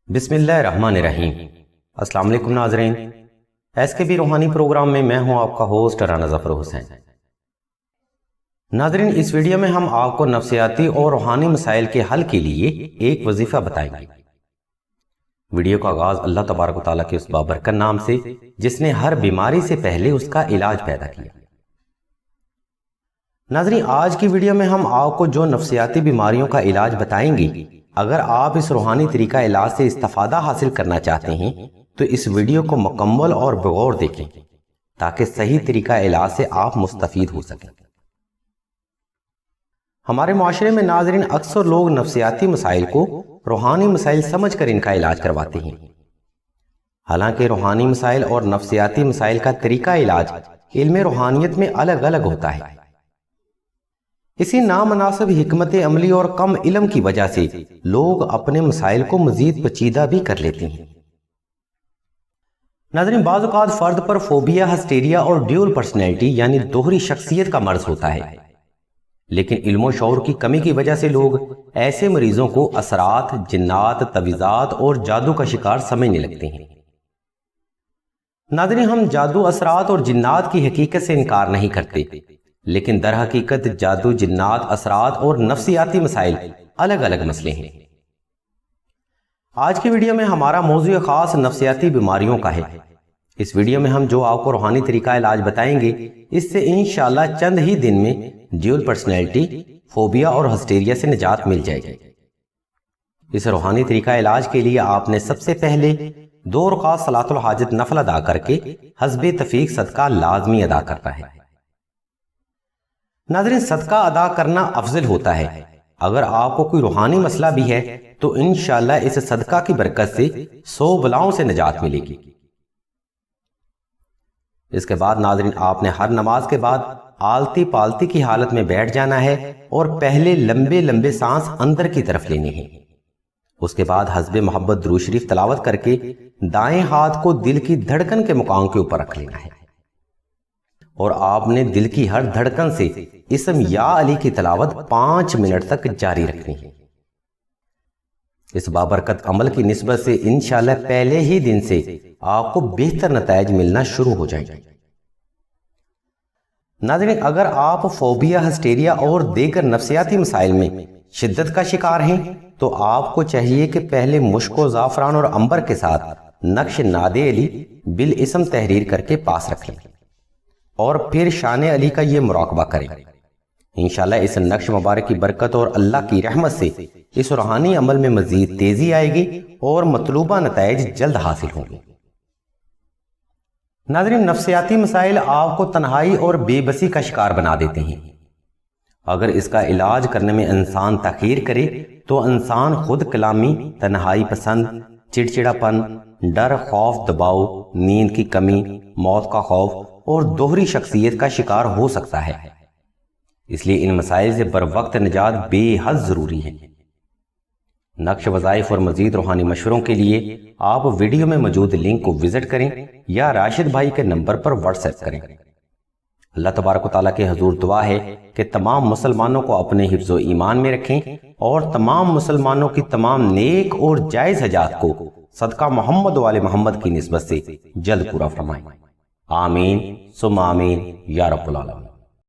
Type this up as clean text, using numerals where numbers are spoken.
بسم اللہ الرحمن الرحیم۔ السلام علیکم ناظرین، ایس کے بی روحانی پروگرام میں میں ہوں آپ کا ہوسٹ رانا ظفر حسین۔ ناظرین، اس ویڈیو میں ہم آپ کو نفسیاتی اور روحانی مسائل کے حل کے لیے ایک وظیفہ بتائیں گے۔ ویڈیو کا آغاز اللہ تبارک و تعالیٰ کے اس بابرکت نام سے جس نے ہر بیماری سے پہلے اس کا علاج پیدا کیا۔ ناظرین، آج کی ویڈیو میں ہم آپ کو جو نفسیاتی بیماریوں کا علاج بتائیں گے، اگر آپ اس روحانی طریقہ علاج سے استفادہ حاصل کرنا چاہتے ہیں تو اس ویڈیو کو مکمل اور بغور دیکھیں تاکہ صحیح طریقہ علاج سے آپ مستفید ہو سکیں۔ ہمارے معاشرے میں ناظرین اکثر لوگ نفسیاتی مسائل کو روحانی مسائل سمجھ کر ان کا علاج کرواتے ہیں، حالانکہ روحانی مسائل اور نفسیاتی مسائل کا طریقہ علاج علم روحانیت میں الگ الگ ہوتا ہے۔ اسی نامناسب حکمت عملی اور کم علم کی وجہ سے لوگ اپنے مسائل کو مزید پیچیدہ بھی کر لیتے ہیں۔ ناظرین، بعض اوقات فرد پر فوبیا، ہسٹیریا اور ڈیول پرسنالٹی یعنی دوہری شخصیت کا مرض ہوتا ہے، لیکن علم و شعور کی کمی کی وجہ سے لوگ ایسے مریضوں کو اثرات، جنات، تعویذات اور جادو کا شکار سمجھنے لگتے ہیں۔ ناظرین، ہم جادو، اثرات اور جنات کی حقیقت سے انکار نہیں کرتے، لیکن در حقیقت جادو، جنات، اثرات اور نفسیاتی مسائل الگ الگ مسئلے ہیں۔ آج کی ویڈیو میں ہمارا موضوع خاص نفسیاتی بیماریوں کا ہے۔ اس ویڈیو میں ہم جو آپ کو روحانی طریقہ علاج بتائیں گے، اس سے انشاءاللہ چند ہی دن میں ڈیول پرسنالٹی، فوبیا اور ہسٹیریا سے نجات مل جائے گی۔ اس روحانی طریقہ علاج کے لیے آپ نے سب سے پہلے 2 رکعت صلاۃ الحاجت نفل ادا کر کے حسب تفیق صدقہ لازمی ادا کرنا ہے۔ ناظرین، صدقہ ادا کرنا افضل ہوتا ہے۔ اگر آپ کو کوئی روحانی مسئلہ بھی ہے تو انشاءاللہ اس صدقہ کی برکت سے 100 بلاؤں سے نجات ملے گی۔ اس کے بعد ناظرین، آپ نے ہر نماز کے بعد آلتی پالتی کی حالت میں بیٹھ جانا ہے اور پہلے لمبے لمبے سانس اندر کی طرف لینے ہیں۔ اس کے بعد حسب محبت درود شریف تلاوت کر کے دائیں ہاتھ کو دل کی دھڑکن کے مقام کے اوپر رکھ لینا ہے، اور آپ نے دل کی ہر دھڑکن سے اسم یا علی کی تلاوت 5 منٹ تک جاری رکھنی ہے۔ اس بابرکت عمل کی نسبت سے انشاءاللہ پہلے ہی دن سے آپ کو بہتر نتائج ملنا شروع ہو جائیں گے۔ ناظرین، اگر آپ فوبیا، ہسٹیریا اور دیگر نفسیاتی مسائل میں شدت کا شکار ہیں تو آپ کو چاہیے کہ پہلے مشک و زعفران اور عنبر کے ساتھ نقش ناد علی بالاسم تحریر کر کے پاس رکھ لیں اور پھر شان علی کا یہ مراقبہ کریں۔ انشاءاللہ اس نقش مبارک کی برکت اور اللہ کی رحمت سے اس روحانی عمل میں مزید تیزی آئے گی اور مطلوبہ نتائج جلد حاصل ہوں گے۔ ناظرین، نفسیاتی مسائل آپ کو تنہائی اور بے بسی کا شکار بنا دیتے ہیں۔ اگر اس کا علاج کرنے میں انسان تاخیر کرے تو انسان خود کلامی، تنہائی پسند، چڑچڑا پن، ڈر، خوف، دباؤ، نیند کی کمی، موت کا خوف اور دوہری شخصیت کا شکار ہو سکتا ہے۔ اس لیے ان مسائل سے بروقت نجات بے حد ضروری ہے۔ نقش وظائف اور مزید روحانی مشوروں کے لیے آپ ویڈیو میں موجود لنک کو وزٹ کریں یا راشد بھائی کے نمبر پر واٹس ایپ کریں۔ اللہ تبارک و تعالیٰ کے حضور دعا ہے کہ تمام مسلمانوں کو اپنے حفظ و ایمان میں رکھیں اور تمام مسلمانوں کی تمام نیک اور جائز حاجات کو صدقہ محمد و آل محمد کی نسبت سے جلد پورا فرمائیں۔ آمین ثم آمین یا رب العالمین۔